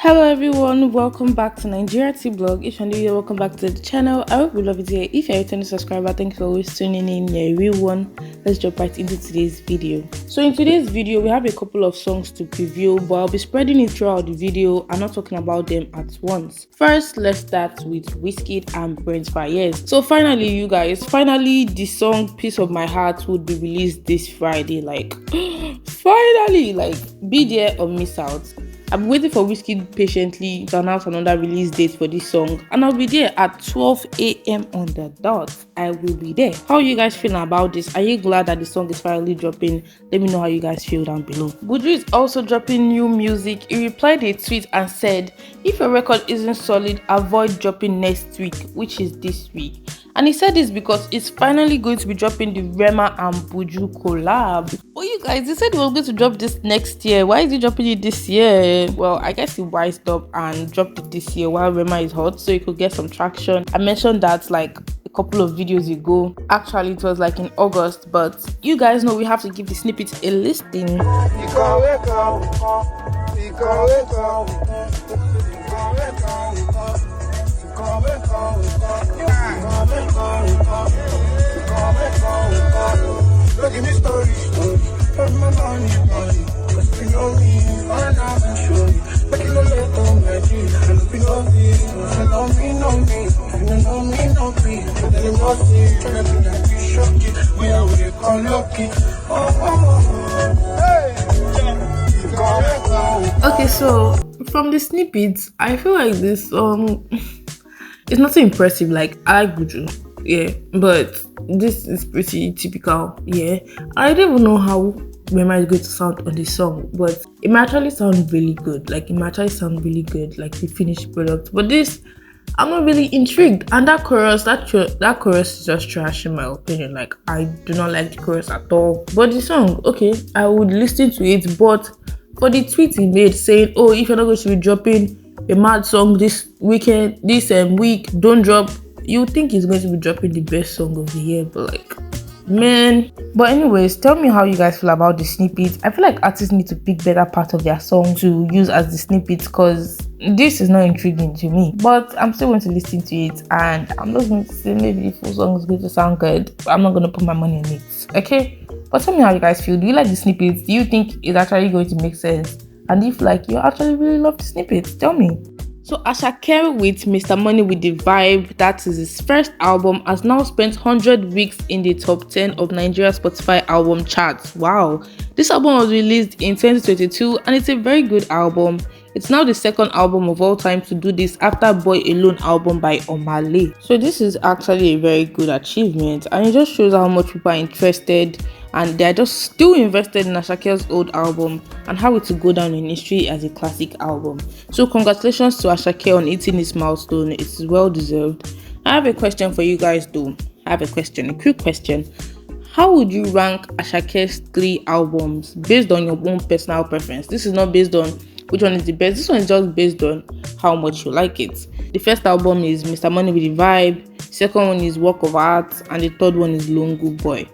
Hello everyone, welcome back to Nigeria Tea Blog. If you're new here, welcome back to the channel. I hope you love it here. If you're a returning subscriber, thank you for always tuning in. You're a real one. Let's jump right into today's video. So in today's video, we have a couple of songs to preview, but I'll be spreading it throughout the video and not talking about them at once. First, let's start with Wizkid and Brent Faiyaz. So finally, you guys, the song Piece of My Heart would be released this Friday. Like, finally, be there or miss out. I've been waiting for Wizkid patiently to announce another release date for this song, and I'll be there at 12 a.m. on the dot. I will be there. How are you guys feeling about this? Are you glad that the song is finally dropping? Let me know how you guys feel down below. Buju is also dropping new music. He replied a tweet and said, "If your record isn't solid, avoid dropping next week," which is this week. And he said this because it's finally going to be dropping the Rema and Buju collab. Oh, you guys, he said he was going to drop this next year. Why is he dropping it this year? Well, I guess he wised up and dropped it this year while Rema is hot, so he could get some traction. I mentioned that a couple of videos ago. Actually, it was in August, but you guys know we have to give the snippet a listing. Okay, so from the snippets, I feel like this it's not so impressive. I like Buju, yeah, but this is pretty typical, yeah. I don't even know how Rema is going to sound on this song, but it might actually sound really good. The finished product. But this, I'm not really intrigued. And that chorus is just trash in my opinion. I do not like the chorus at all. But the song, okay, I would listen to it. But for the tweet he made saying, "Oh, if you're not going to be dropping a mad song this week, don't drop," you would think he's going to be dropping the best song of the year, but man. But anyways, tell me how you guys feel about the snippets. I feel like artists need to pick better part of their song to use as the snippets, because this is not intriguing to me. But I'm still going to listen to it, and I'm just going to say maybe the full song is going to sound good, but I'm not going to put my money on it, okay? But tell me how you guys feel. Do you like the snippets? Do you think it's actually going to make sense? And if you actually really love the snippets, tell me. So Asake with Mr. Money with the Vibe, that is his first album, has now spent 100 weeks in the top 10 of Nigeria Spotify album charts. Wow. This album was released in 2022 and it's a very good album. It's now the second album of all time to do this after Boy Alone album by Omale. So this is actually a very good achievement, and it just shows how much people are interested and they're just still invested in Asake's old album and how it will go down in history as a classic album. So congratulations to Asake on hitting this milestone. It's well deserved. I have a question for you guys though. A quick question. How would you rank Asake's 3 albums based on your own personal preference? This is not based on which one is the best. This one is just based on how much you like it. The first album is Mr. Money with the Vibe, second one is Work of Art, and the third one is Longo Boy.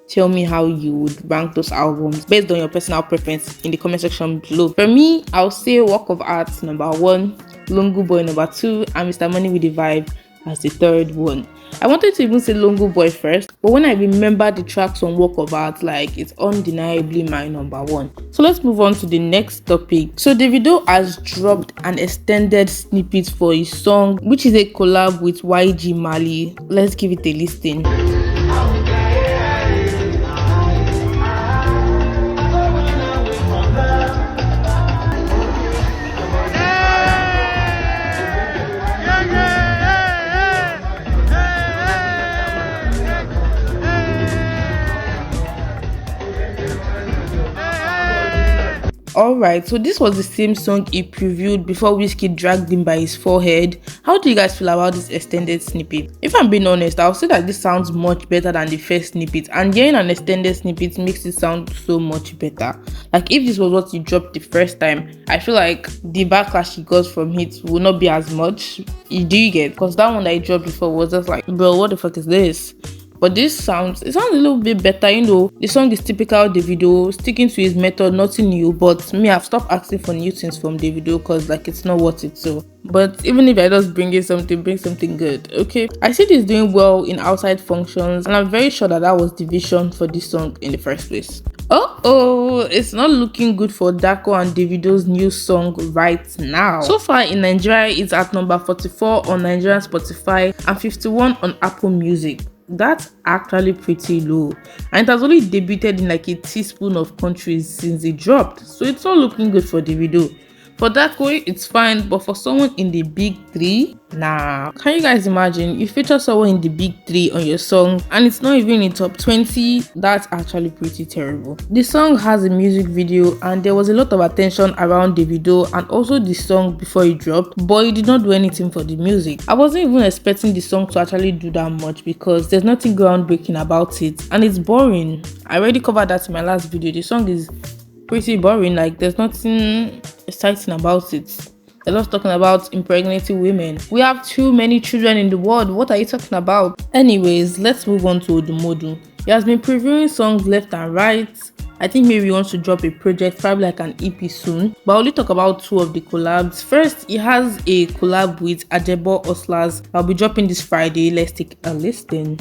Tell me how you would rank those albums based on your personal preference in the comment section below. For me, I'll say Work of Art number 1, Longo Boy number 2, and Mr. Money with the Vibe as the third one. I wanted to even say Longo Boy first, but when I remember the tracks on Work of Art, it's undeniably my number 1. So let's move on to the next topic. So Davido has dropped an extended snippet for his song, which is a collab with YG Marley. Let's give it a listen. Alright, so this was the same song he previewed before Wizkid dragged him by his forehead. How do you guys feel about this extended snippet? If I'm being honest, I'll say that this sounds much better than the first snippet, and hearing an extended snippet makes it sound so much better. If this was what you dropped the first time, I feel like the backlash he got from it will not be as much. Do you get? Because that one that he dropped before was just bro, what the fuck is this? But it sounds a little bit better, you know. The song is typical Davido, sticking to his method, nothing new. But me, I've stopped asking for new things from Davido because like it's not worth it. So, but even if I just bring something good, okay. I see this doing well in outside functions, and I'm very sure that was the vision for this song in the first place. Oh, it's not looking good for Darkoo and Davido's new song right now. So far in Nigeria, it's at number 44 on Nigerian Spotify and 51 on Apple Music. That's actually pretty low, and it has only debuted in like a teaspoon of countries since it dropped, so it's not looking good for Davido. For Darkoo, it's fine, but for someone in the big three, nah. Can you guys imagine you feature someone in the big three on your song and it's not even in top 20? That's actually pretty terrible. The song has a music video and there was a lot of attention around Davido and also the song before it dropped, but it did not do anything for the music. I wasn't even expecting the song to actually do that much because there's nothing groundbreaking about it and it's boring. I already covered that in my last video. The song is pretty boring, like there's nothing exciting about it. They're just talking about impregnating women. We have too many children in the world. What are you talking about? Anyways, let's move on to Odumodu. He has been previewing songs left and right. I think maybe he wants to drop a project, probably like an EP soon. But I'll only talk about two of the collabs. First, he has a collab with Ajebo Oxlade. I'll be dropping this Friday. Let's take a listen.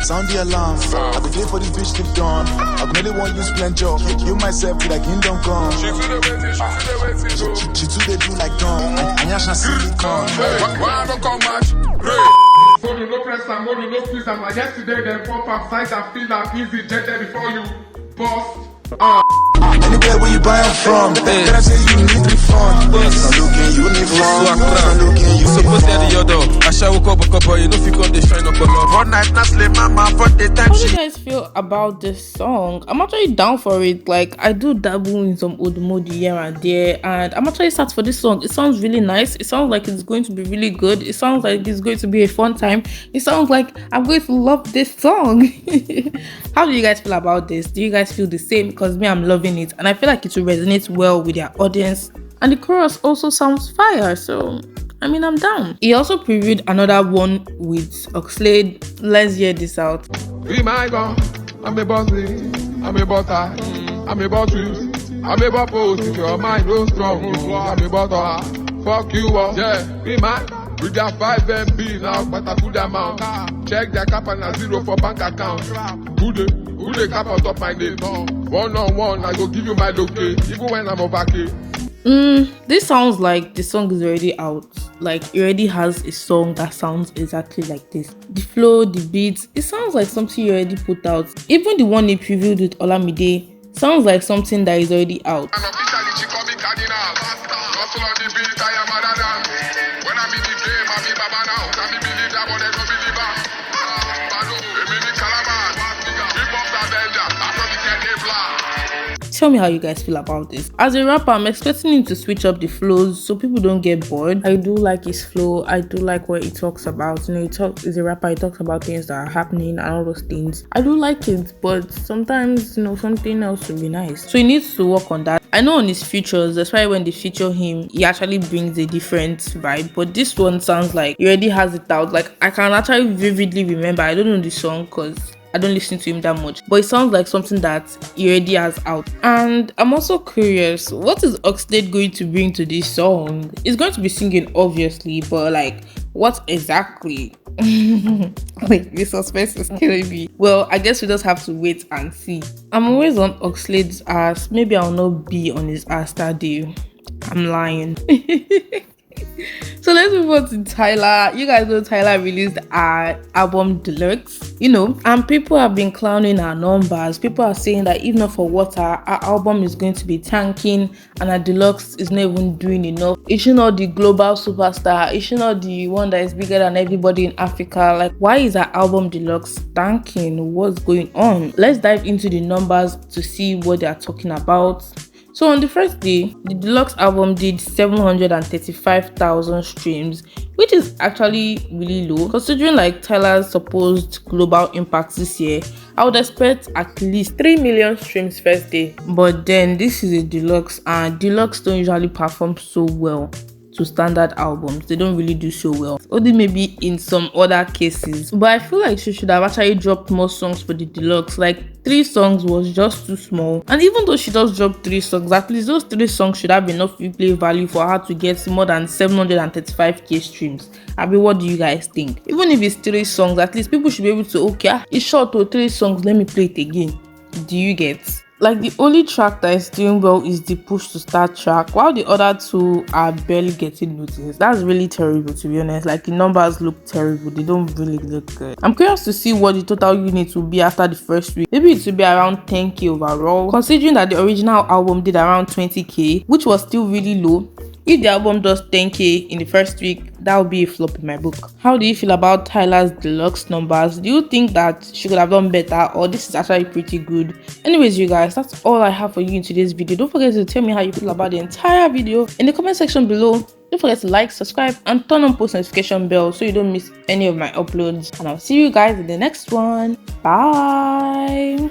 Sound the alarm. I be there for the bitch till dawn. I really want you splendor. You myself feel like kingdom come. She too they do like dawn. And you shall see it come. Why don't come match? So you no press and you no squeeze and yesterday they pop up size and feel like easy jetted before you bust. Anywhere where you buy them from, can I say you need refund? Not looking, you need refund. Not looking, you suppose that the other. I shall walk up a couple, you know if you come, they shine up a lot. One night, not sleep, mama, for the time. How do you guys feel about this song? I'm actually down for it. Like, I do dabble in some Odumodu here and there, and I'm actually sad for this song. It sounds really nice. It sounds like it's going to be really good. It sounds like it's going to be a fun time. It sounds like I'm going to love this song. How do you guys feel about this? Do you guys feel the same? Because me, I'm loving it, and I feel like it will resonate well with their audience, and the chorus also sounds fire, so I mean, I'm down. He also previewed another one with Oxlade. Let's hear this out. Be my girl, I'm a bossy, I'm a butter, I'm a bottle, I'm a bubble. If your mind no strong, I'm a butter. Fuck you up, yeah. Be my with their 5 MB now, but a good amount. Check their cap and a 0 for bank account. Who they cap on top my name? One-on-one, I go give you my locate, even when I'm over here. This sounds like the song is already out. Like, it already has a song that sounds exactly like this. The flow, the beats, it sounds like something you already put out. Even the one he previewed with Olamide sounds like something that is already out. Tell me how you guys feel about this. As a rapper, I'm expecting him to switch up the flows so people don't get bored. I do like his flow. I do like what he talks about. You know, he's a rapper, he talks about things that are happening and all those things. I do like it, but sometimes, you know, something else would be nice. So he needs to work on that. I know on his features, that's why when they feature him, he actually brings a different vibe. But this one sounds like he already has it out. Like, I can actually vividly remember. I don't know the song because I don't listen to him that much, but it sounds like something that he already has out. And I'm also curious, what is Oxlade going to bring to this song? He's going to be singing, obviously, but like, what exactly? Like, the suspense is killing me. Well, I guess we just have to wait and see. I'm always on Oxlade's ass. Maybe I'll not be on his ass that day. I'm lying. So let's move on to Tyla. You guys know Tyla released her album Deluxe, you know, and people have been clowning her numbers. People are saying that if not for water, her album is going to be tanking and her Deluxe is not even doing enough. Is she not the global superstar? Is she not the one that is bigger than everybody in Africa? Like, why is her album Deluxe tanking? What's going on? Let's dive into the numbers to see what they are talking about. So on the first day, the Deluxe album did 735,000 streams, which is actually really low. Considering like Tyla's supposed global impact this year, I would expect at least 3 million streams first day. But then this is a Deluxe, and Deluxe don't usually perform so well. to standard albums. They don't really do so well. Only maybe in some other cases. But I feel like she should have actually dropped more songs for the deluxe. Like 3 songs was just too small. And even though she does drop 3 songs, at least those 3 songs should have enough replay value for her to get more than 735k streams. I mean, what do you guys think? Even if it's 3 songs, at least people should be able to, okay, it's short to 3 songs, let me play it again. Do you get? Like, the only track that is doing well is the push to start track, while the other 2 are barely getting noticed. That's really terrible, to be honest. Like, the numbers look terrible. They don't really look good. I'm curious to see what the total units will be after the first week. Maybe it will be around 10k overall, considering that the original album did around 20k, which was still really low. If the album does 10k in the first week, that would be a flop in my book. How do you feel about Tyla's deluxe numbers? Do you think that she could have done better, or this is actually pretty good? Anyways, you guys, that's all I have for you in today's video. Don't forget to tell me how you feel about the entire video in the comment section below. Don't forget to like, subscribe, and turn on post notification bell so you don't miss any of my uploads. And I'll see you guys in the next one. Bye.